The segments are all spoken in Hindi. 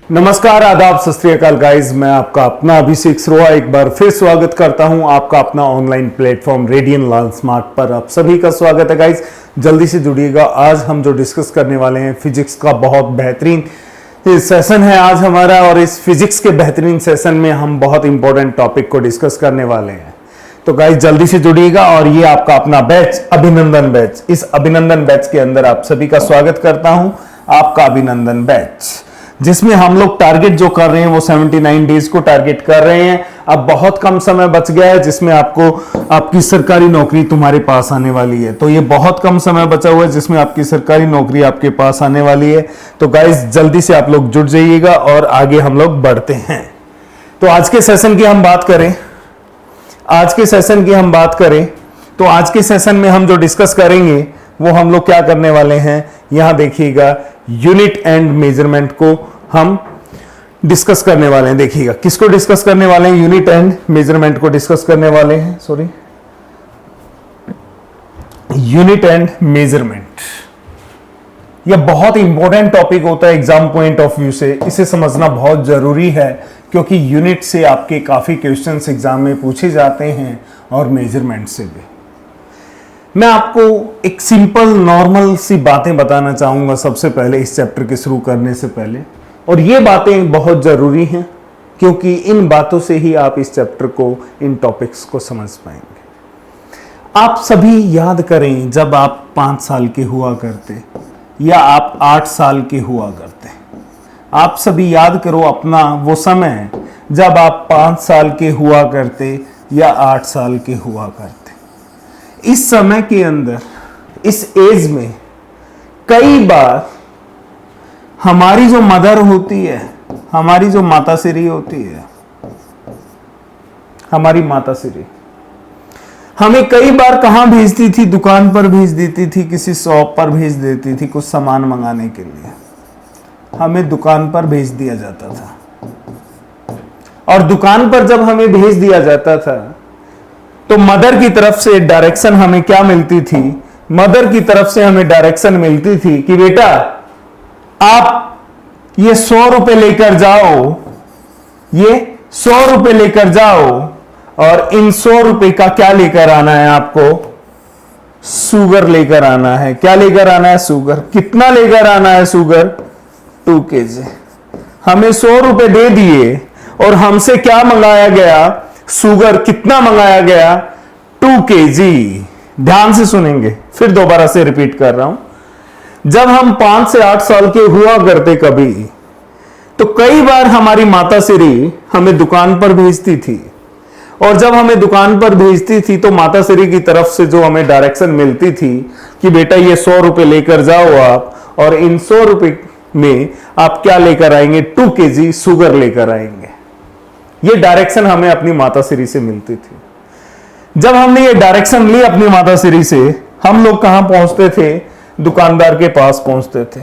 नमस्कार, आदाब, सत श्री अकाल गाइस। मैं आपका अपना अभिषेक सरोहा एक बार फिर स्वागत करता हूं आपका अपना online platform radian learn smart पर। आप सभी का स्वागत है गाइस, जल्दी से जुड़िएगा। आज हम जो डिस्कस करने वाले हैं फिजिक्स का बहुत बेहतरीन सेशन है आज हमारा, और इस फिजिक्स के बेहतरीन सेशन में हम बहुत इंपॉर्टेंट टॉपिक को डिस्कस करने वाले हैं। तो गाइस जल्दी से जुड़िएगा। और ये आपका अपना बैच अभिनंदन बैच, इस अभिनंदन बैच के अंदर आप सभी का स्वागत करता हूं। आपका अभिनंदन बैच जिसमें हम लोग टारगेट जो कर रहे हैं वो 79 डेज को टारगेट कर रहे हैं। अब बहुत कम समय बच गया है जिसमें आपको आपकी सरकारी नौकरी तुम्हारे पास आने वाली है। तो ये बहुत कम समय बचा हुआ है जिसमें आपकी सरकारी नौकरी आपके पास आने वाली है। तो गाइस जल्दी से आप लोग जुड़ जाइएगा और आगे हम लोग बढ़ते हैं। तो आज के सेशन की हम बात करें, आज के सेशन की हम बात करें तो आज के सेशन में हम जो डिस्कस करेंगे वो हम लोग क्या करने वाले हैं, यहां देखिएगा, यूनिट एंड मेजरमेंट को हम डिस्कस करने वाले हैं। देखिएगा किसको डिस्कस करने वाले हैं, यूनिट एंड मेजरमेंट को डिस्कस करने वाले हैं। सॉरी, यूनिट एंड मेजरमेंट यह बहुत इंपॉर्टेंट टॉपिक होता है एग्जाम पॉइंट ऑफ व्यू से। इसे समझना बहुत जरूरी है क्योंकि यूनिट से आपके काफी क्वेश्चंस एग्जाम में पूछे जाते हैं और मेजरमेंट से भी। मैं आपको एक सिंपल नॉर्मल सी बातें बताना चाहूंगा सबसे पहले इस चैप्टर के शुरू करने से पहले, और ये बातें बहुत जरूरी हैं क्योंकि इन बातों से ही आप इस चैप्टर को, इन टॉपिक्स को समझ पाएंगे। आप सभी याद करें जब आप 5 साल के हुआ करते या आप 8 साल के हुआ करते, आप सभी याद करो अपना वो समय जब आप 5 साल के हुआ करते या 8 साल के हुआ करते। इस समय के अंदर, इस एज में कई बार हमारी जो मदर होती है, हमारी जो माताश्री होती है, हमारी माताश्री हमें कई बार कहां भेजती थी, दुकान पर भेज देती थी, किसी शॉप पर भेज देती थी कुछ सामान मंगाने के लिए। हमें दुकान पर भेज दिया जाता था, और दुकान पर जब हमें भेज दिया जाता था तो मदर की तरफ से डायरेक्शन हमें क्या मिलती थी, मदर की तरफ से हमें डायरेक्शन मिलती थी कि बेटा आप ये 100 रुपए लेकर जाओ, ये 100 रुपए लेकर जाओ, और इन 100 रुपए का क्या लेकर आना है आपको, शुगर लेकर आना है। क्या लेकर आना है, शुगर। कितना लेकर आना है शुगर, 2 kg। हमें 100 रुपए दे दिए और हमसे क्या मंगाया गया, शुगर। कितना मंगाया गया, 2 kg। ध्यान से सुनेंगे, फिर दोबारा से रिपीट कर रहा हूं। जब हम 5 से 8 साल के हुआ करते कभी, तो कई बार हमारी माताश्री हमें दुकान पर भेजती थी, और जब हमें दुकान पर भेजती थी तो माताश्री की तरफ से जो हमें डायरेक्शन मिलती थी कि बेटा ये 100 रुपए लेकर जाओ आप, और इन 100 रुपए में आप क्या लेकर आएंगे, 2 kg शुगर लेकर आएंगे। ये डायरेक्शन हमें अपनी माताश्री से मिलती थी। जब हमने ये डायरेक्शन ली अपनी माताश्री से, हम लोग कहां पहुंचते थे, दुकानदार के पास पहुंचते थे।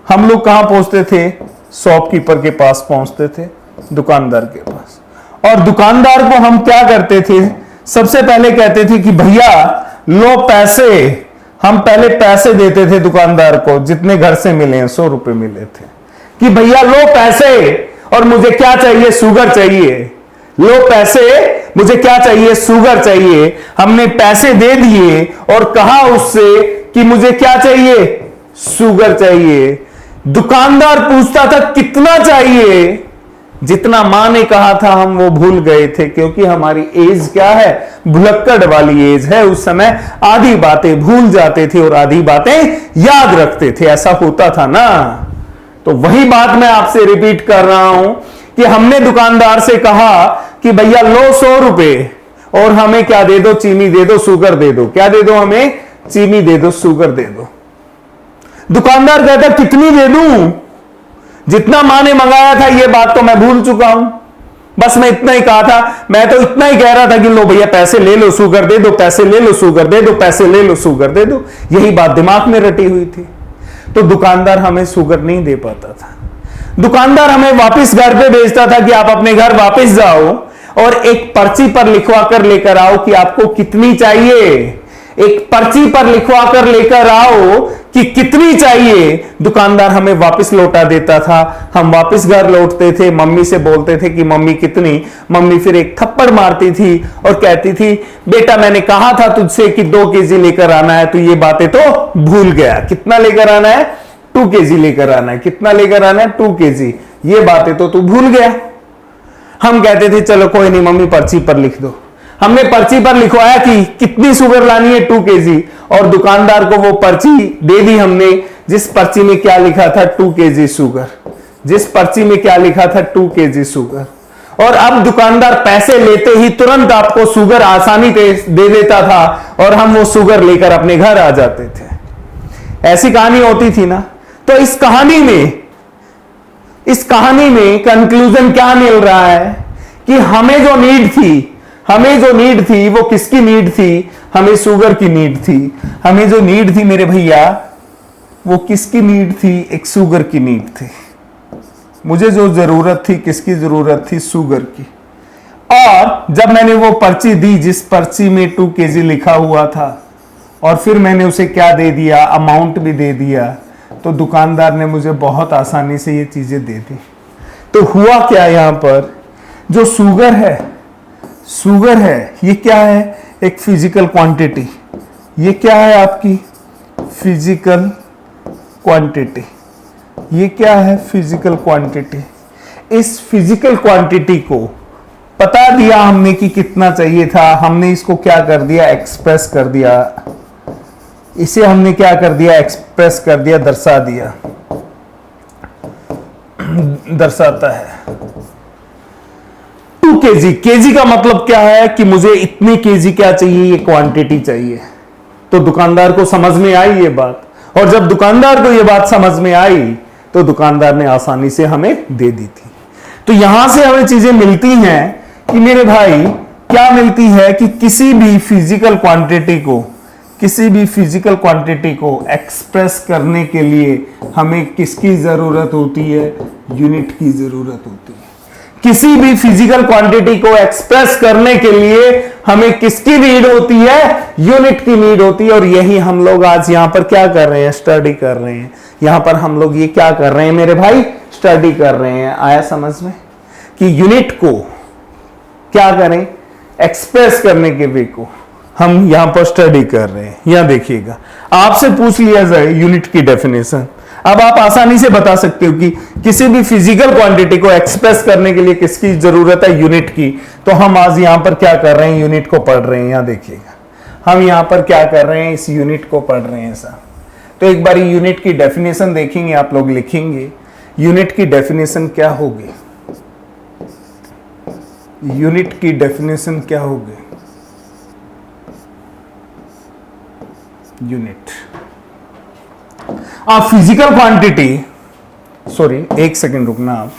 हम लोग कहां पहुंचते थे, शॉपकीपर के पास पहुंचते थे, दुकानदार के पास। और दुकानदार को हम क्या करते थे, सबसे पहले कहते थे कि भैया लो पैसे। हम पहले पैसे देते थे दुकानदार को, जितने घर से मिले 100 रुपए मिले थे, कि भैया लो पैसे और मुझे क्या चाहिए, शुगर चाहिए। लो पैसे, मुझे क्या चाहिए, शुगर चाहिए। हमने पैसे दे दिए और कहा उससे कि मुझे क्या चाहिए, शुगर चाहिए। दुकानदार पूछता था कितना चाहिए, जितना मां ने कहा था हम वो भूल गए थे, क्योंकि हमारी एज क्या है, भुलक्कड़ वाली एज है। उस समय आधी बातें भूल जाते थे और आधी बातें याद रखते थे, ऐसा होता था ना। तो वही बात मैं आपसे रिपीट कर रहा हूं कि हमने दुकानदार से कहा कि भैया लो 100 रुपए और हमें क्या दे दो, चीनी दे दो, शुगर दे दो। क्या दे दो, हमें चीनी दे दो, शुगर दे दो। दुकानदार कहता कितनी दे दूं, जितना मां ने मंगाया था ये बात तो मैं भूल चुका हूं, बस मैं इतना ही कहा था। मैं तो इतना ही कह रहा था कि लो भैया पैसे ले लो, शुगर दे दो, पैसे ले लो, शुगर दे दो, पैसे ले लो, शुगर दे दो। यही बात दिमाग में रटी हुई थी। तो दुकानदार हमें शुगर नहीं दे पाता था। दुकानदार हमें वापस घर पे भेजता था कि आप अपने घर वापस जाओ और एक पर्ची पर लिखवा कर लेकर आओ कि आपको कितनी चाहिए। एक पर्ची पर लिखवा कर लेकर आओ कि कितनी चाहिए, दुकानदार हमें वापस लौटा देता था। हम वापस घर लौटते थे, मम्मी से बोलते थे कि मम्मी कितनी, मम्मी फिर एक थप्पड़ मारती थी और कहती थी बेटा मैंने कहा था तुझसे कि 2 केजी लेकर आना है, तो ये बातें तो भूल गया। कितना लेकर आना है? 2 केजी लेकर आना है। कितना लेकर आना है? 2 केजी। ये बातें तो तू भूल गया। हम कहते थे चलो कोई नहीं मम्मी पर्ची पर लिख दो। हमने पर्ची पर लिखवाया कि कितनी शुगर लानी है, 2 केजी, और दुकानदार को वो पर्ची दे दी हमने, जिस पर्ची में क्या लिखा था? 2 केजी शुगर। जिस पर्ची में क्या लिखा था? 2 केजी शुगर। और अब दुकानदार पैसे लेते ही तुरंत आपको शुगर आसानी से दे देता था और हम वो शुगर लेकर अपने घर आ जाते थे। ऐसी कहानी होती थी ना। तो इस कहानी में कंक्लूजन क्या मिल रहा है कि हमें जो नीड थी वो किसकी नीड थी? हमें शुगर की नीड थी। हमें जो नीड थी मेरे भैया, वो किसकी नीड थी? एक शुगर की नीड थी। मुझे जो जरूरत थी, किसकी जरूरत थी? शुगर की। और जब मैंने वो पर्ची दी, जिस पर्ची में 2 केजी लिखा हुआ था, और फिर मैंने उसे क्या दे दिया? अमाउंट भी दे दिया, तो दुकानदार ने मुझे बहुत आसानी से ये चीजें दे दी। तो हुआ क्या यहां पर? जो शुगर है ये क्या है? एक फिजिकल क्वांटिटी। ये क्या है आपकी? Physical quantity. ये क्या है? Physical quantity. इस फिजिकल क्वांटिटी को बता दिया हमने कि कितना चाहिए था। हमने इसको क्या कर दिया? एक्सप्रेस कर दिया। इसे हमने क्या कर दिया? एक्सप्रेस कर दिया, दर्शाता है 2 केजी। केजी का मतलब क्या है कि मुझे इतने केजी क्या चाहिए? ये क्वांटिटी चाहिए। तो दुकानदार को समझ में आई ये बात, और जब दुकानदार को ये बात समझ में आई तो दुकानदार ने आसानी से हमें दे दी थी। तो यहां से हमें चीजें मिलती हैं कि मेरे भाई क्या मिलती है कि किसी भी फिजिकल क्वांटिटी को एक्सप्रेस करने के लिए हमें किसकी जरूरत होती है? यूनिट की जरूरत होती है। किसी भी फिजिकल क्वांटिटी को एक्सप्रेस करने के लिए हमें किसकी नीड होती है? यूनिट की नीड होती है। और यही हम लोग आज यहां पर क्या कर रहे हैं? स्टडी कर रहे हैं। यहां पर हम लोग ये क्या कर रहे हैं मेरे भाई? स्टडी कर रहे हैं। आया समझ में कि यूनिट को क्या करें? एक्सप्रेस करने के वे को हम यहां पर स्टडी कर रहे हैं। यहां देखिएगा, आपसे पूछ लिया जाए यूनिट की डेफिनेशन, अब आप आसानी से बता सकते हो कि किसी भी फिजिकल क्वांटिटी को एक्सप्रेस करने के लिए किसकी जरूरत है? यूनिट की। तो हम आज यहां पर क्या कर रहे हैं? यूनिट को पढ़ रहे हैं। यहां देखिएगा, हम यहां पर क्या कर रहे हैं? इस यूनिट को पढ़ रहे हैं साहब। तो एक बार यूनिट की डेफिनेशन देखेंगे, आप लोग लिखेंगे यूनिट की डेफिनेशन क्या होगी? यूनिट की डेफिनेशन क्या होगी? यूनिट फिजिकल क्वांटिटी, सॉरी एक सेकेंड रुकना आप,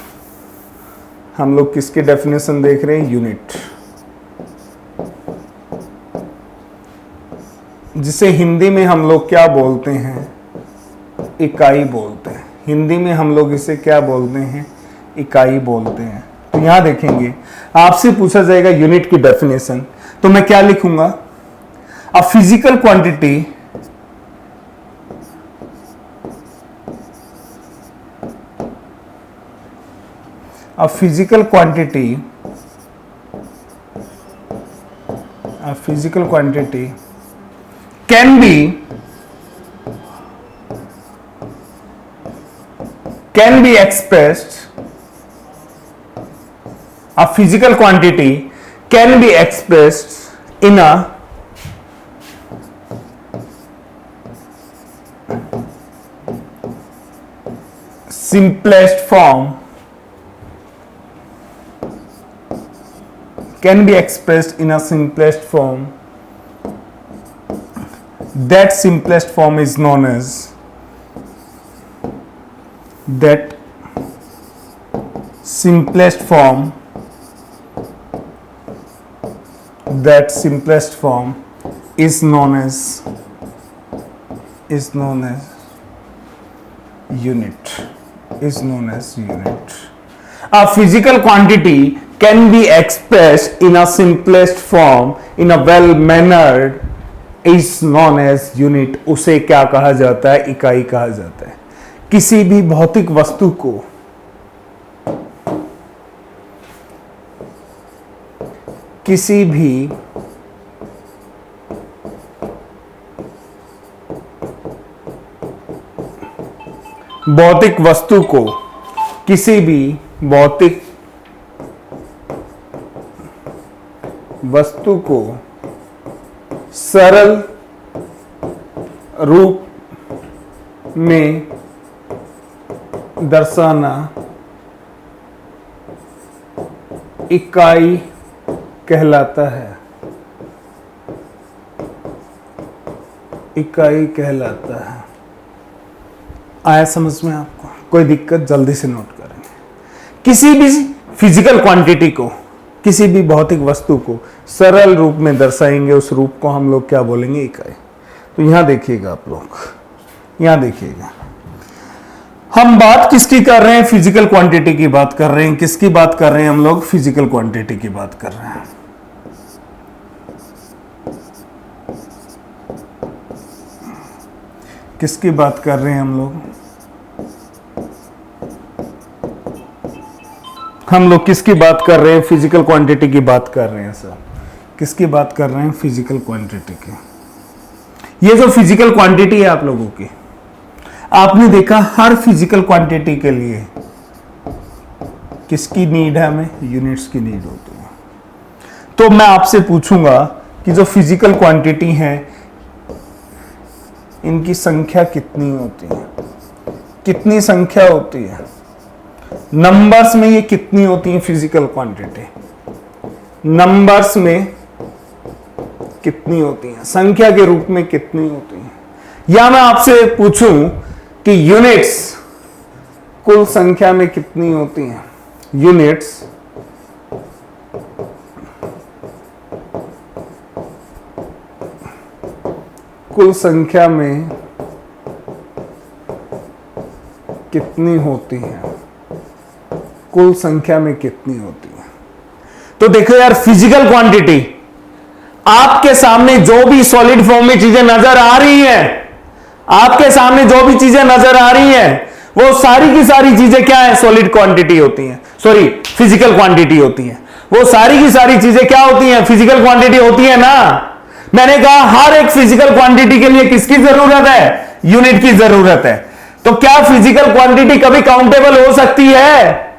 हम लोग किसकी डेफिनेशन देख रहे हैं? यूनिट, जिसे हिंदी में हम लोग क्या बोलते हैं? इकाई बोलते हैं। हिंदी में हम लोग इसे क्या बोलते हैं? इकाई बोलते हैं। तो यहां देखेंगे, आपसे पूछा जाएगा यूनिट की डेफिनेशन, तो मैं क्या लिखूंगा? A physical quantity a physical quantity can be expressed, a physical quantity can be expressed in a simplest form, can be expressed in a simplest form. That simplest form is known as, that simplest form is known as unit. A physical quantity can be expressed in a simplest form in a well mannered is known as unit, उसे क्या कहा जाता है? इकाई कहा जाता है। किसी भी भौतिक वस्तु को किसी भी भौतिक वस्तु को किसी भी भौतिक वस्तु को सरल रूप में दर्शाना इकाई कहलाता है। इकाई कहलाता है। आया समझ में आपको? कोई दिक्कत? जल्दी से नोट करेंगे। किसी भी फिजिकल क्वांटिटी को, किसी भी भौतिक वस्तु को सरल रूप में दर्शाएंगे, उस रूप को हम लोग क्या बोलेंगे? इकाई। तो यहां देखिएगा आप लोग, यहां देखिएगा, हम बात किसकी कर रहे हैं? फिजिकल क्वांटिटी की बात कर रहे हैं। किसकी बात कर रहे हैं हम लोग? फिजिकल क्वांटिटी की बात कर रहे हैं। किसकी बात कर रहे हैं हम लोग? हम लोग किसकी बात कर रहे हैं? फिजिकल क्वांटिटी की बात कर रहे हैं सर। किसकी बात कर रहे हैं? फिजिकल क्वांटिटी की। ये जो फिजिकल क्वांटिटी है आप लोगों की, आपने देखा हर फिजिकल क्वांटिटी के लिए किसकी नीड है? हमें यूनिट्स की नीड होती है। तो मैं आपसे पूछूंगा कि जो फिजिकल क्वांटिटी है इनकी संख्या कितनी होती है? कितनी संख्या होती है? नंबर्स में ये कितनी होती है फिजिकल क्वांटिटी? नंबर्स में कितनी होती है? संख्या के रूप में कितनी होती है? या मैं आपसे पूछूं कि यूनिट्स कुल संख्या में कितनी होती हैं? यूनिट्स कुल संख्या में कितनी होती हैं? कुल संख्या में कितनी होती है? तो देखो यार, फिजिकल क्वांटिटी, आपके सामने जो भी सॉलिड फॉर्म में चीजें नजर आ रही हैं, आपके सामने जो भी चीजें नजर आ रही हैं, वो सारी की सारी चीजें क्या है? सॉलिड क्वांटिटी होती हैं, सॉरी फिजिकल क्वांटिटी होती हैं। वो सारी की सारी चीजें क्या होती हैं? फिजिकल क्वांटिटी होती है ना। मैंने कहा हर एक फिजिकल क्वांटिटी के लिए किसकी जरूरत है? यूनिट की जरूरत है। तो क्या फिजिकल क्वांटिटी कभी काउंटेबल हो सकती है?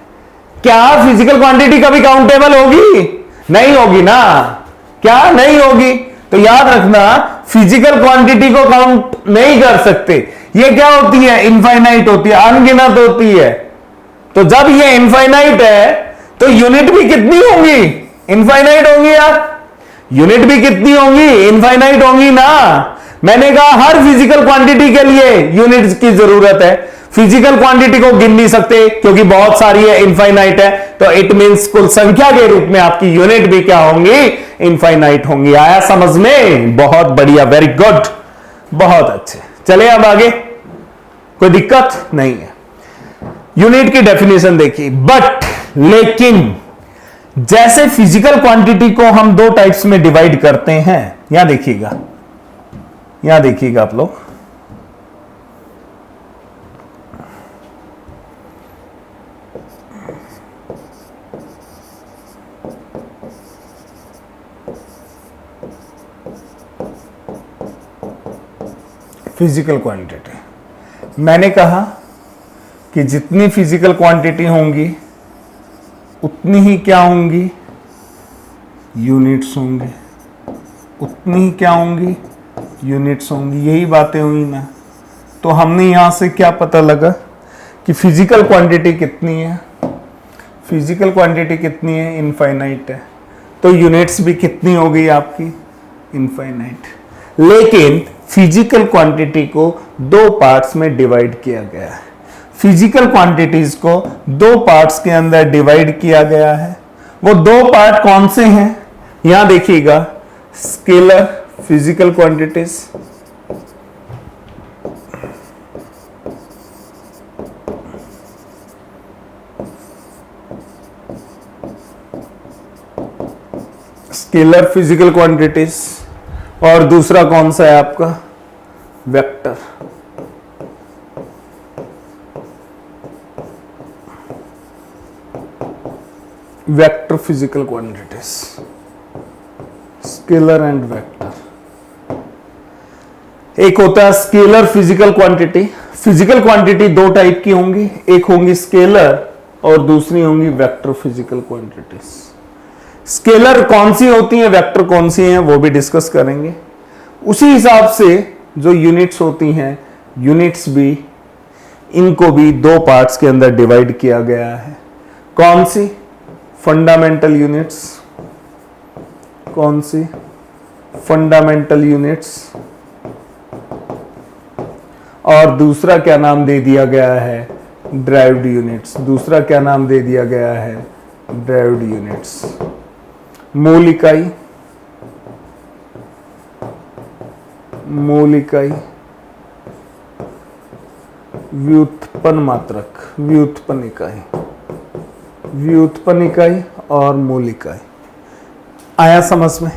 क्या फिजिकल क्वांटिटी कभी काउंटेबल होगी? नहीं होगी ना। क्या नहीं होगी? तो याद रखना, फिजिकल क्वांटिटी को काउंट नहीं कर सकते। ये क्या होती है? इनफाइनाइट होती है, अनगिनत होती है। तो जब ये इनफाइनाइट है तो यूनिट भी कितनी होंगी? इनफाइनाइट होंगी यार। यूनिट भी कितनी होंगी? इनफाइनाइट होंगी ना। मैंने कहा हर फिजिकल क्वांटिटी के लिए यूनिट्स की जरूरत है। फिजिकल क्वांटिटी को गिन नहीं सकते क्योंकि बहुत सारी है, इनफाइनाइट है। तो इट मींस कुल संख्या के रूप में आपकी यूनिट भी क्या होंगी? इनफाइनाइट होंगी। आया समझ में? बहुत बढ़िया, वेरी गुड, बहुत अच्छे। चले अब आगे, कोई दिक्कत नहीं है। यूनिट की डेफिनेशन देखिए। बट, लेकिन जैसे फिजिकल क्वांटिटी को हम दो टाइप्स में डिवाइड करते हैं, यहां देखिएगा, यहां देखिएगा आप लोग, फिजिकल क्वांटिटी। मैंने कहा कि जितनी फिजिकल क्वांटिटी होंगी उतनी ही क्या होंगी? यूनिट्स होंगे। उतनी ही क्या होंगी? यूनिट्स होंगी। यही बातें हुई ना। तो हमने यहां से क्या पता लगा कि फिजिकल क्वांटिटी कितनी है? फिजिकल क्वांटिटी कितनी है? इनफाइनाइट है। तो यूनिट्स भी कितनी हो गई आपकी? इनफाइनाइट। लेकिन फिजिकल क्वांटिटी को दो पार्ट्स में डिवाइड किया गया है। फिजिकल क्वांटिटीज को दो पार्ट्स के अंदर डिवाइड किया गया है। वो दो पार्ट कौन से हैं? यहां देखिएगा, scalar physical quantities, scalar physical quantities, और दूसरा कौन सा है आपका? Vector. Vector physical quantities, scalar and vector. एक होता है scalar physical quantity. Physical quantity दो टाइप की होंगी, एक होंगी स्केलर और दूसरी होंगी वेक्टर फिजिकल क्वांटिटीज। स्केलर कौन सी होती हैं, वेक्टर कौन सी हैं, वो भी डिस्कस करेंगे। उसी हिसाब से जो यूनिट्स होती हैं, यूनिट्स भी, इनको भी दो पार्ट्स के अंदर डिवाइड किया गया है। कौन सी? Fundamental units. कौन सी? Fundamental units. और दूसरा क्या नाम दे दिया गया है? Derived units. दूसरा क्या नाम दे दिया गया है? Derived units. मूल इकाई, मूल इकाई, व्युत्पन्न मात्रक, व्युत्पन्न इकाई, व्युत्पन्न इकाई और मूल इकाई। आया समझ में?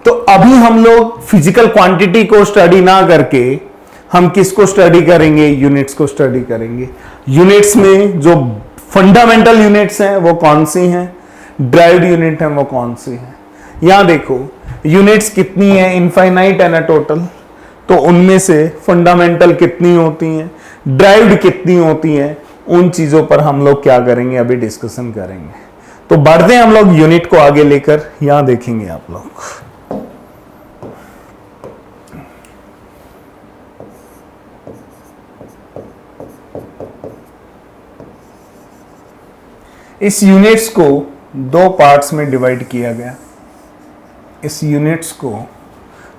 तो अभी हम लोग फिजिकल क्वांटिटी को स्टडी ना करके हम किसको स्टडी करेंगे? यूनिट्स को स्टडी करेंगे। यूनिट्स में जो फंडामेंटल यूनिट्स हैं वो कौन सी हैं, ड्राइव्ड यूनिट हैं वो कौन सी हैं। यहां देखो यूनिट्स कितनी है, इनफाइनाइट है ना टोटल, तो उनमें से फंडामेंटल कितनी होती हैं, ड्राइव्ड कितनी होती हैं, उन चीजों पर हम लोग क्या करेंगे, अभी डिस्कशन करेंगे। तो बढ़ते हैं हम लोग यूनिट को आगे लेकर। यहां देखेंगे आप लोग, इस यूनिट्स को दो पार्ट्स में डिवाइड किया गया। इस यूनिट्स को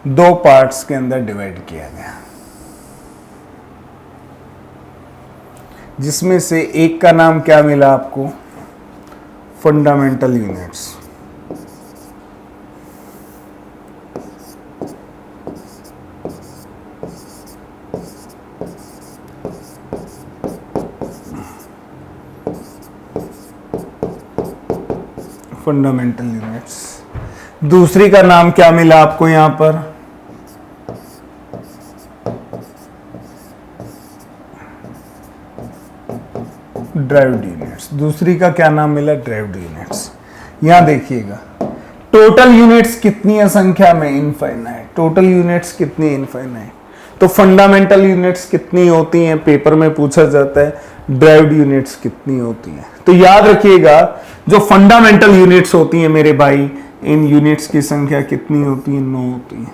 दो पार्ट्स के अंदर डिवाइड किया गया, जिसमें से एक का नाम क्या मिला आपको? Fundamental units. Fundamental units. दूसरी का नाम क्या मिला आपको यहां पर? Derived units. दूसरी का क्या नाम मिला? Derived units. यहां देखिएगा टोटल यूनिट्स कितनी है संख्या में? इनफाइनाइट। टोटल यूनिट्स कितनी? इनफाइनाइट। तो फंडामेंटल यूनिट्स कितनी होती हैं? पेपर में पूछा जाता है ड्राइव्ड यूनिट्स कितनी होती हैं। तो याद रखिएगा जो फंडामेंटल यूनिट्स होती हैं मेरे भाई, इन यूनिट्स की संख्या कितनी होती है? 9 होती है।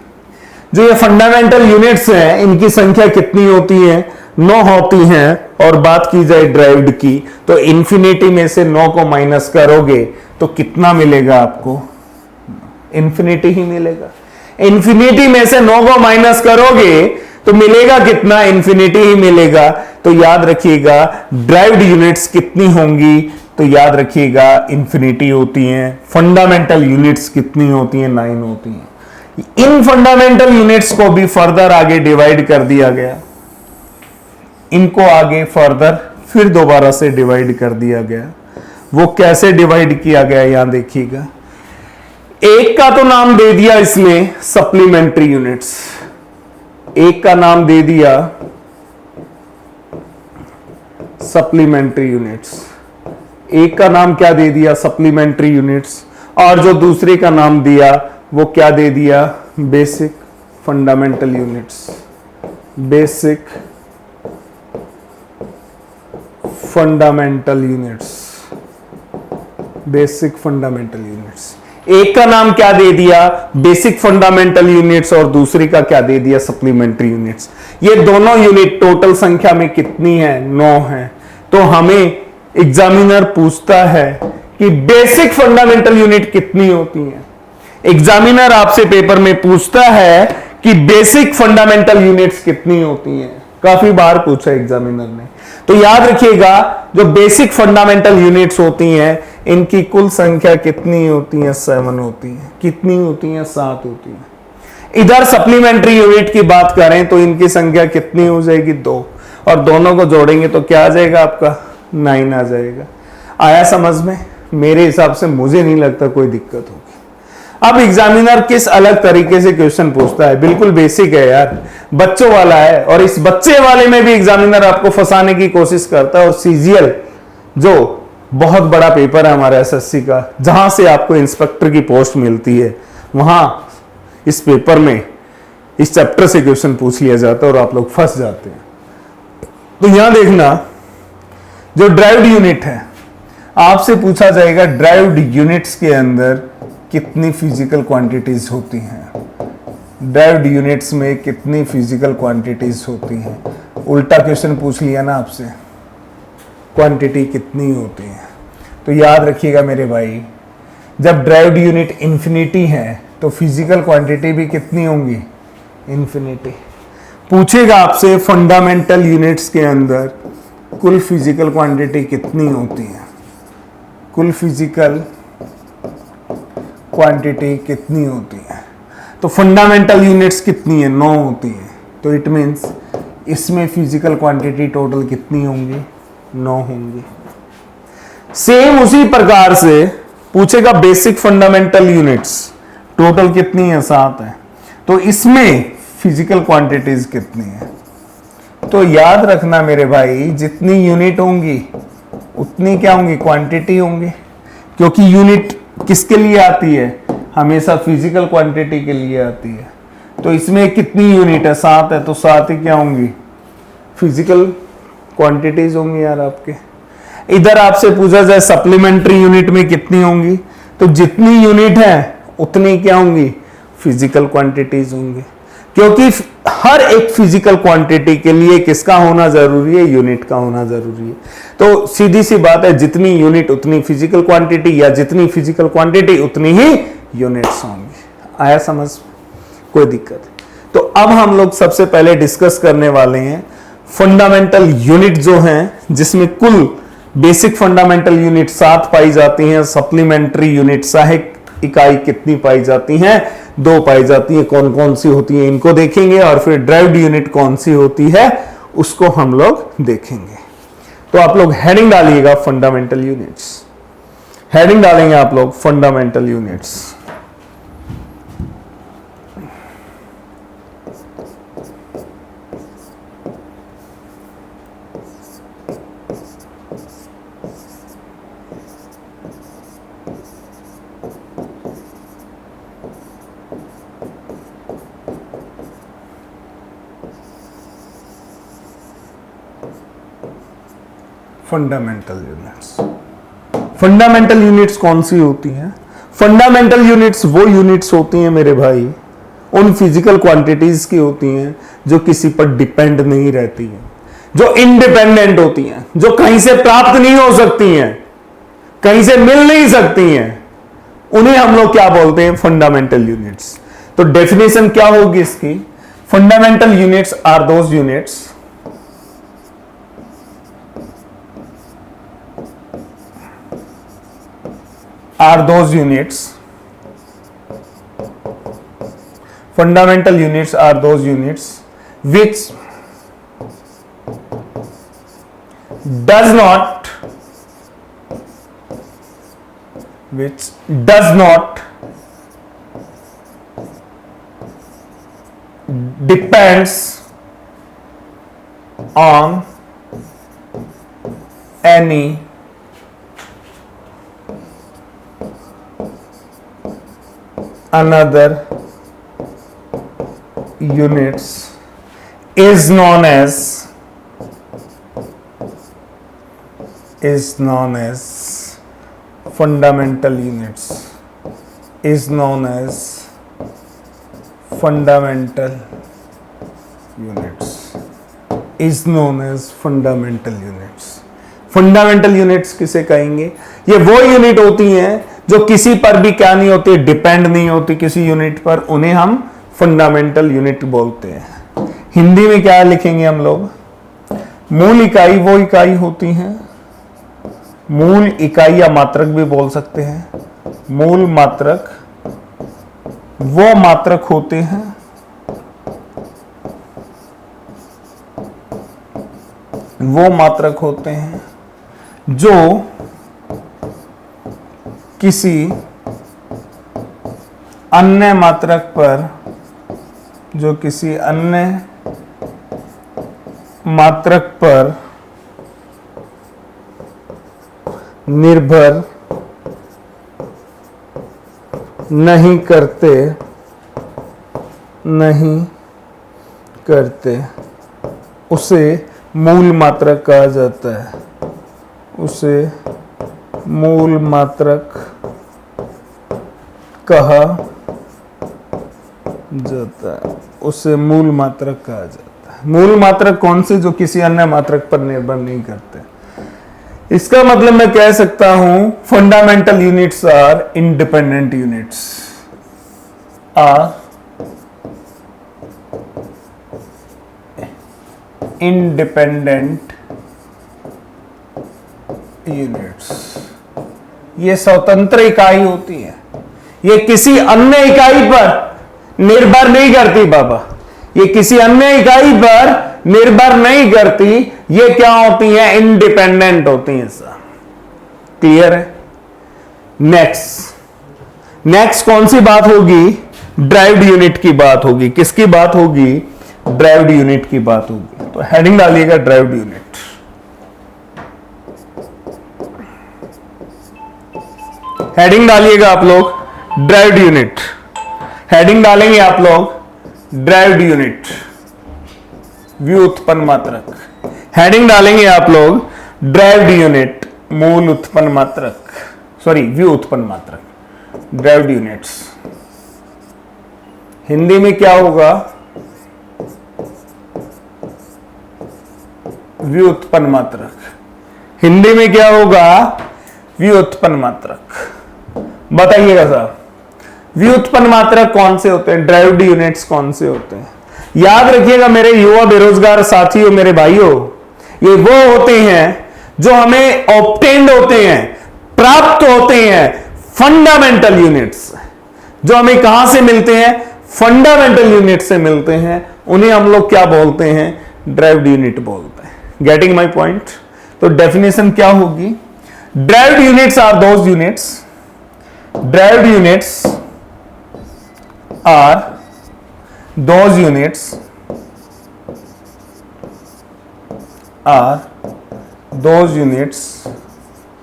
जो ये फंडामेंटल यूनिट्स हैं इनकी संख्या कितनी होती है? 9 होती हैं। और बात की जाए ड्राइव्ड की तो इंफिनिटी में से 9 को माइनस करोगे तो कितना मिलेगा आपको? इंफिनिटी ही मिलेगा। इंफिनिटी में से 9 को माइनस करोगे तो मिलेगा कितना? इंफिनिटी ही मिलेगा। तो याद रखिएगा ड्राइव्ड यूनिट्स कितनी होंगी? तो याद रखिएगा इंफिनिटी होती हैं। फंडामेंटल यूनिट्स कितनी होती हैं? 9 होती हैं। इन फंडामेंटल यूनिट्स को भी फर्दर आगे डिवाइड कर दिया गया। इनको आगे फर्दर फिर दोबारा से डिवाइड कर दिया गया। वो कैसे डिवाइड किया गया यहां देखिएगा। एक का तो नाम दे दिया इसमें सप्लीमेंट्री यूनिट्स। एक का नाम दे दिया सप्लीमेंट्री यूनिट्स। एक का नाम क्या दे दिया? Supplementary units. और जो दूसरे का नाम दिया वो क्या दे दिया? Basic fundamental units. Basic fundamental units. Basic fundamental units. एक का नाम क्या दे दिया? Basic fundamental units. और दूसरे का क्या दे दिया? Supplementary units. ये दोनों यूनिट टोटल संख्या में कितनी है? 9 है। तो हमें एग्जामिनर पूछता है कि बेसिक फंडामेंटल यूनिट कितनी होती है। एग्जामिनर आपसे पेपर में पूछता है कि बेसिक फंडामेंटल यूनिट्स कितनी होती हैं। काफी बार पूछा एग्जामिनर ने। तो याद रखिएगा जो बेसिक फंडामेंटल यूनिट्स होती हैं इनकी कुल संख्या कितनी होती है? 7 होती है। कितनी होती है? 7 होती है। इधर सप्लीमेंट्री यूनिट की बात करें तो इनकी संख्या कितनी हो जाएगी? 2। और दोनों को जोड़ेंगे तो क्या आ जाएगा आपका? 9 आ जाएगा। आया समझ में? मेरे हिसाब से मुझे नहीं लगता कोई दिक्कत होगी। अब एग्जामिनर किस अलग तरीके से क्वेश्चन पूछता है, बिल्कुल बेसिक है यार, बच्चों वाला है, और इस बच्चे वाले में भी एग्जामिनर आपको फंसाने की कोशिश करता है। और सीजीएल जो बहुत बड़ा पेपर है हमारा एसएससी का, जहां से आपको इंस्पेक्टर की पोस्ट मिलती है, वहां इस पेपर में इस चैप्टर से क्वेश्चन पूछ लिया जाता है और आप लोग फंस जाते हैं। तो यहां देखना, जो ड्राइव्ड यूनिट है, आपसे पूछा जाएगा ड्राइव्ड यूनिट्स के अंदर कितनी फिजिकल क्वांटिटीज होती हैं, ड्राइव्ड यूनिट्स में कितनी फिजिकल क्वांटिटीज होती हैं। उल्टा क्वेश्चन पूछ लिया ना आपसे, क्वांटिटी कितनी होती है। तो याद रखिएगा मेरे भाई, जब ड्राइव्ड यूनिट इंफिनिटी है तो फिजिकल क्वांटिटी भी कितनी होंगी, इंफिनिटी। पूछेगा आपसे फंडामेंटल यूनिट्स के अंदर कुल फिजिकल क्वांटिटी कितनी होती है, कुल फिजिकल क्वांटिटी कितनी होती है। तो फंडामेंटल यूनिट्स कितनी है, 9 होती है। तो इट मीन्स इसमें फिजिकल क्वांटिटी टोटल कितनी होंगी, 9 होंगी। सेम उसी प्रकार से पूछेगा बेसिक फंडामेंटल यूनिट्स टोटल कितनी है, 7 है। तो इसमें फिजिकल क्वांटिटीज कितनी है। तो याद रखना मेरे भाई, जितनी यूनिट होंगी उतनी क्या होंगी, क्वांटिटी होंगी, क्योंकि यूनिट किसके लिए आती है, हमेशा फिजिकल क्वांटिटी के लिए आती है। तो इसमें कितनी यूनिट है, 7 है, तो 7 ही क्या होंगी, फिजिकल क्वांटिटीज होंगी यार आपके। इधर आपसे पूछा जाए सप्लीमेंट्री यूनिट में कितनी होंगी, तो जितनी यूनिट है उतनी क्या होंगी, फिजिकल क्वांटिटीज होंगी, क्योंकि हर एक फिजिकल क्वांटिटी के लिए किसका होना जरूरी है, यूनिट का होना जरूरी है। तो सीधी सी बात है, जितनी यूनिट उतनी फिजिकल क्वांटिटी, या जितनी फिजिकल क्वांटिटी उतनी ही यूनिट्स होंगी। आया समझ, कोई दिक्कत। तो अब हम लोग सबसे पहले डिस्कस करने वाले हैं फंडामेंटल यूनिट जो हैं, जिसमें कुल बेसिक फंडामेंटल यूनिट 7 पाई जाती हैं, सप्लीमेंट्री यूनिट सहायक इकाई कितनी पाई जाती हैं, 2 पाई जाती है। कौन कौन सी होती है इनको देखेंगे, और फिर ड्राइव्ड यूनिट कौन सी होती है उसको हम लोग देखेंगे। तो आप लोग हेडिंग डालिएगा फंडामेंटल यूनिट्स, हेडिंग डालेंगे आप लोग fundamental units. Fundamental units, fundamental units कौन सी होती हैं, फंडामेंटल यूनिट्स वो यूनिट्स होती हैं मेरे भाई, उन फिजिकल क्वांटिटीज की होती हैं जो किसी पर डिपेंड नहीं रहती हैं, जो इंडिपेंडेंट होती हैं, जो कहीं से प्राप्त नहीं हो सकती हैं, कहीं से मिल नहीं सकती हैं, उन्हें हम लोग क्या बोलते हैं, फंडामेंटल यूनिट्स। तो डेफिनेशन क्या होगी इसकी, fundamental units are those units fundamental units are those units which does not depends on any another units is known as fundamental units, is known as fundamental units, is known as fundamental units। Fundamental units किसे कहेंगे, ये वो यूनिट होती हैं जो किसी पर भी क्या नहीं होती, डिपेंड नहीं होती किसी यूनिट पर, उन्हें हम फंडामेंटल यूनिट बोलते हैं। हिंदी में क्या लिखेंगे हम लोग, मूल इकाई वो इकाई होती हैं, मूल इकाई या मात्रक भी बोल सकते हैं, मूल मात्रक वो मात्रक होते हैं जो किसी अन्य मात्रक पर, जो किसी अन्य मात्रक पर निर्भर नहीं करते उसे मूल मात्रक कहा जाता है, उसे मूल मात्रक कहा जाता है, उसे मूल मात्रक कहा जाता है। मूल मात्रक कौन से? जो किसी अन्य मात्रक पर निर्भर नहीं करते। इसका मतलब मैं कह सकता हूं fundamental units are independent units, are independent units. ये स्वतंत्र इकाई होती है, ये किसी अन्य इकाई पर निर्भर नहीं करती बाबा, ये किसी अन्य इकाई पर निर्भर नहीं करती। ये क्या होती है? इंडिपेंडेंट होती हैं सर। क्लियर है? नेक्स्ट कौन सी बात होगी? ड्राइव्ड यूनिट की बात होगी। किसकी बात होगी? ड्राइव्ड यूनिट की बात होगी। तो हेडिंग डालिएगा ड्राइव्ड यूनिट। हेडिंग डालिएगा आप लोग ड्राइव्ड यूनिट। हेडिंग डालेंगे आप लोग ड्राइव्ड यूनिट, व्युत्पन्न मात्रक। हेडिंग डालेंगे आप लोग ड्राइव्ड यूनिट, मूल उत्पन्न मात्रक, सॉरी व्युत्पन्न मात्रक, ड्राइव्ड यूनिट्स। हिंदी में क्या होगा? व्युत्पन्न मात्रक। हिंदी में क्या होगा? व्युत्पन्न मात्रक। बताइएगा साहब, व्युत्पन्न मात्रक कौन से होते हैं? ड्राइव्ड यूनिट्स कौन से होते हैं? याद रखिएगा मेरे युवा बेरोजगार साथियों, मेरे भाइयों, ये वो होते हैं जो हमें ऑब्टेन्ड होते हैं, प्राप्त होते हैं, फंडामेंटल यूनिट्स। जो हमें कहां से मिलते हैं? फंडामेंटल यूनिट से मिलते हैं। उन्हें हम लोग क्या बोलते हैं? ड्राइव्ड यूनिट बोलते हैं। Getting my point? तो डेफिनेशन क्या होगी? Derived units are those units, derived units are those units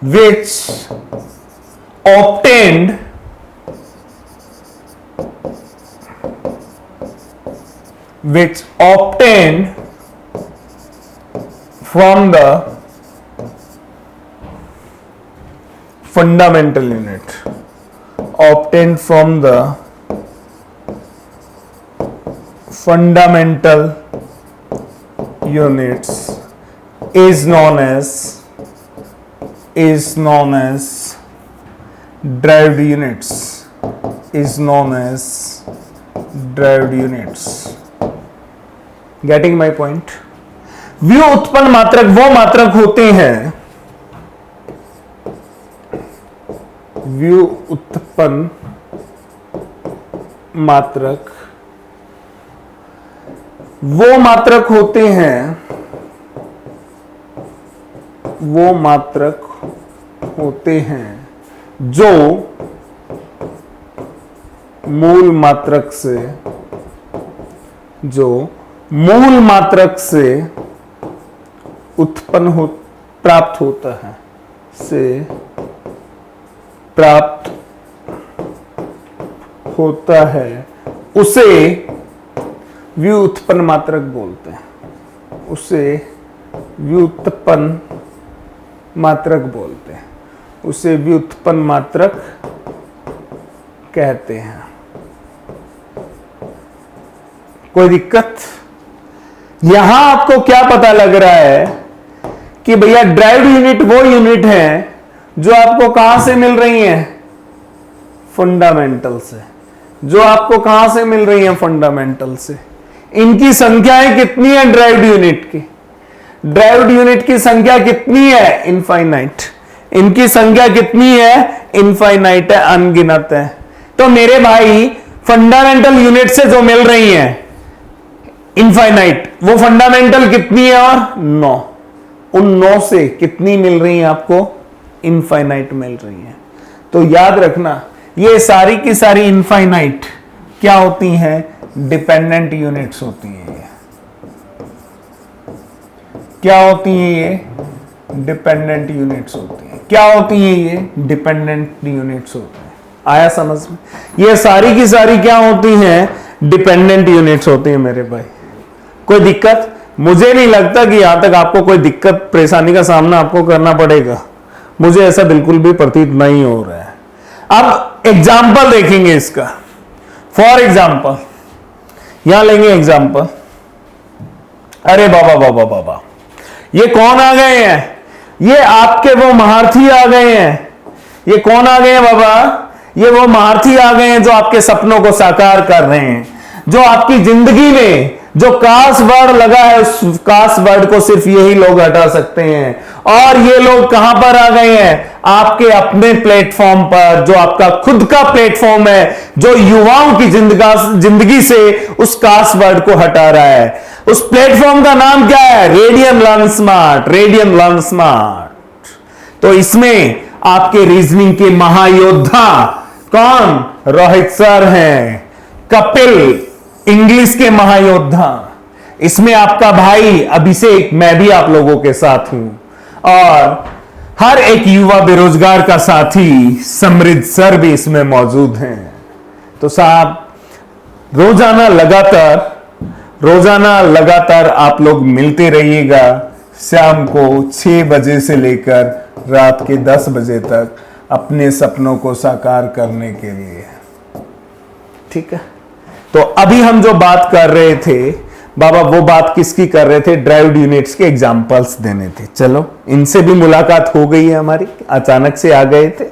which obtained from the fundamental unit, obtained from the fundamental units is known as derived units, is known as derived units. Getting my point? व्युत्पन्न मात्रक वो मात्रक होते हैं, व्युत्पन्न मात्रक वो मात्रक होते हैं, वो मात्रक होते हैं जो मूल मात्रक से उत्पन्न हो प्राप्त होता है, से प्राप्त होता है, उसे व्युत्पन्न मात्रक बोलते हैं, उसे व्युत्पन्न मात्रक बोलते हैं, उसे व्युत्पन्न मात्रक कहते हैं। कोई दिक्कत? यहां आपको क्या पता लग रहा है कि भैया ड्राइव्ड यूनिट वो यूनिट है जो आपको कहां से मिल रही है? फंडामेंटल से। जो आपको कहां से मिल रही है? फंडामेंटल से। इनकी संख्याएं कितनी है ड्राइव्ड यूनिट की? ड्राइव्ड यूनिट की संख्या कितनी है? इनफाइनाइट। इनकी संख्या कितनी है? इनफाइनाइट है, अनगिनत है। तो मेरे भाई फंडामेंटल यूनिट से जो मिल रही है इनफाइनाइट, वो फंडामेंटल कितनी है? और 9। उन 9 से कितनी मिल रही है आपको? इनफाइनाइट मिल रही है। तो याद रखना, ये सारी की सारी इनफाइनाइट क्या होती हैं? डिपेंडेंट यूनिट्स होती हैं। ये क्या होती हैं? ये डिपेंडेंट यूनिट्स होती हैं। क्या होती हैं ये? डिपेंडेंट यूनिट्स होती हैं। आया समझ में? ये सारी की सारी क्या होती हैं? डिपेंडेंट यूनिट्स होती हैं मेरे भाई। कोई दिक्कत? मुझे नहीं लगता कि यहां तक आपको कोई दिक्कत परेशानी का सामना आपको करना पड़ेगा। मुझे ऐसा बिल्कुल भी प्रतीत नहीं हो रहा है। अब एग्जाम्पल देखेंगे इसका। फॉर एग्जाम्पल यहां लेंगे एग्जाम्पल। अरे बाबा बाबा बाबा, ये कौन आ गए हैं? ये आपके वो महारथी आ गए हैं। ये कौन आ गए हैं बाबा? ये वो महारथी आ गए हैं जो आपके सपनों को साकार कर रहे हैं, जो आपकी जिंदगी में जो कास वर्ड लगा है उस कास वर्ड को सिर्फ यही लोग हटा सकते हैं। और ये लोग कहां पर आ गए हैं? आपके अपने प्लेटफॉर्म पर, जो आपका खुद का प्लेटफॉर्म है, जो युवाओं की जिंदगी से उस कास वर्ड को हटा रहा है। उस प्लेटफॉर्म का नाम क्या है? Radian learn smart. Radian learn smart. तो इसमें आपके रीजनिंग के महायोद्धा कौन? रोहित सर हैं। कपिल इंग्लिश के महायोद्धा। इसमें आपका भाई अभिषेक, मैं भी आप लोगों के साथ हूं। और हर एक युवा बेरोजगार का साथी समृद्ध सर भी इसमें मौजूद हैं। तो साहब रोजाना लगातार आप लोग मिलते रहिएगा शाम को 6 बजे से लेकर रात के 10 बजे तक अपने सपनों को साकार करने के लिए। ठीक है? तो अभी हम जो बात कर रहे थे बाबा, वो बात किसकी कर रहे थे? ड्राइव्ड यूनिट्स के एग्जांपल्स देने थे। चलो, इनसे भी मुलाकात हो गई है हमारी, अचानक से आ गए थे।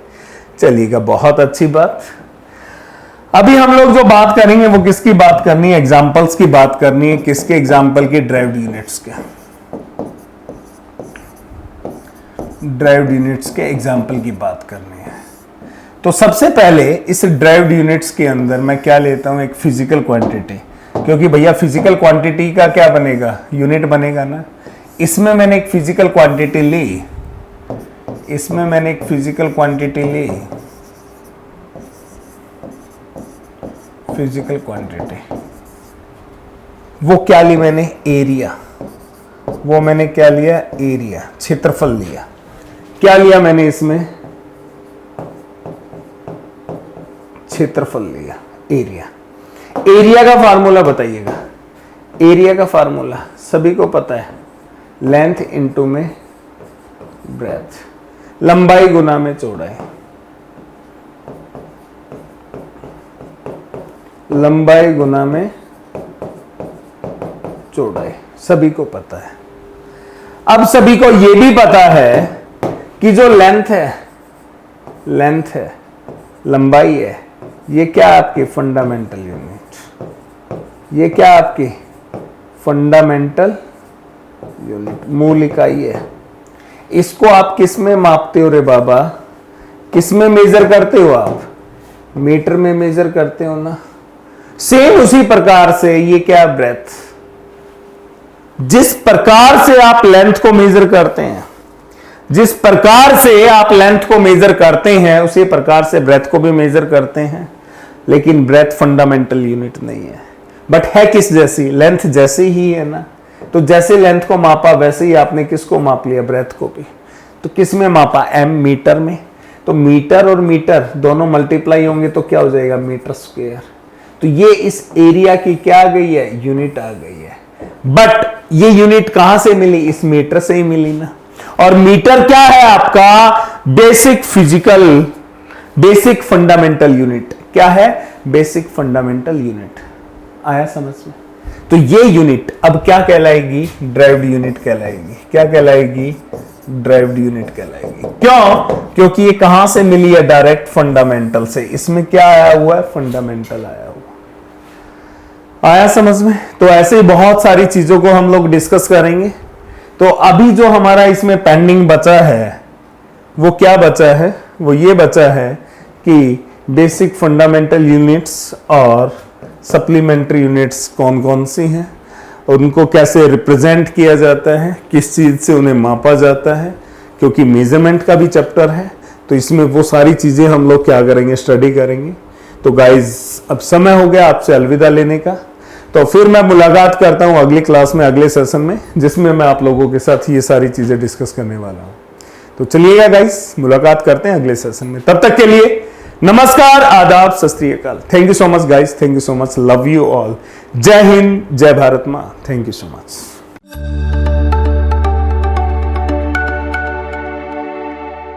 चलिएगा, बहुत अच्छी बात। अभी हम लोग जो बात करेंगे वो किसकी बात करनी है? एग्जांपल्स की बात करनी है। किसके एग्जांपल की? ड्राइव्ड यूनिट्स के। ड्राइव्ड यूनिट्स के एग्जांपल की बात करनी है। तो सबसे पहले इस ड्राइव्ड यूनिट्स के अंदर मैं क्या लेता हूं? एक फिजिकल क्वांटिटी, क्योंकि भैया फिजिकल क्वांटिटी का क्या बनेगा? यूनिट बनेगा ना। इसमें मैंने एक फिजिकल क्वांटिटी ली, फिजिकल क्वांटिटी वो क्या ली मैंने? एरिया। वो मैंने क्या लिया? एरिया, क्षेत्रफल लिया। क्या लिया मैंने इसमें? क्षेत्रफल लिया, एरिया। एरिया का फार्मूला बताइएगा। एरिया का फार्मूला सभी को पता है, लेंथ इनटू में ब्रेथ, लंबाई गुना में चौड़ाई। लंबाई गुना में चौड़ाई सभी को पता है। अब सभी को यह भी पता है कि जो लेंथ है, लंबाई है, ये क्या आपकी फंडामेंटल यूनिट, ये क्या आपकी फंडामेंटल यूनिट, मूल इकाई है। इसको आप किस में मापते हो रे बाबा? किस में मेजर करते हो आप? मीटर में मेजर करते हो ना। सेम उसी प्रकार से ये क्या? ब्रेथ। जिस प्रकार से आप लेंथ को मेजर करते हैं, जिस प्रकार से आप लेंथ को मेजर करते हैं, उसी प्रकार से ब्रेथ को भी मेजर करते हैं। लेकिन ब्रेथ फंडामेंटल यूनिट नहीं है, बट है किस जैसी? लेंथ जैसी ही है ना। तो जैसे लेंथ को मापा वैसे ही आपने किसको माप लिया? ब्रेथ को भी। तो किस में मापा? एम, मीटर में। तो मीटर और मीटर दोनों मल्टीप्लाई होंगे तो क्या हो जाएगा? Metre square. तो ये इस एरिया की क्या आ गई है? यूनिट आ गई है। बट ये यूनिट कहां से मिली? इस मीटर से ही मिली ना। और मीटर क्या है आपका? Basic fundamental unit. क्या है? Basic fundamental unit. आया समझ में? तो ये यूनिट अब क्या कहलाएगी? ड्राइव्ड यूनिट कहलाएगी। क्या कहलाएगी? ड्राइव्ड यूनिट कहलाएगी। क्यों? क्योंकि ये कहां से मिली है? डायरेक्ट फंडामेंटल से। इसमें क्या आया हुआ है? फंडामेंटल आया हुआ। आया समझ में? तो ऐसे ही बहुत सारी चीजों को हम लोग डिस्कस करेंगे। तो अभी जो हमारा इसमें पेंडिंग बचा है वो क्या बचा है? वो ये बचा है कि बेसिक फंडामेंटल यूनिट्स और सप्लीमेंट्री यूनिट्स कौन कौन सी हैं, उनको कैसे रिप्रेजेंट किया जाता है, किस चीज से उन्हें मापा जाता है, क्योंकि मेजरमेंट का भी चैप्टर है। तो इसमें वो सारी चीजें हम लोग क्या करेंगे, स्टडी करेंगे। तो गाइज अब समय हो गया आपसे अलविदा लेने का, तो फिर मैं मुलाकात करता हूं अगली क्लास में, अगले सेशन में, जिसमें मैं आप लोगों के साथ ये सारी चीजें डिस्कस करने वाला हूं। तो चलिएगा गाइज, मुलाकात करते हैं अगले सेशन में। तब तक के लिए नमस्कार, आदाब, सत श्री अकाल। Thank you so much guys, thank you so much, love you all. जय हिंद, जय भारत माँ। Thank you so much.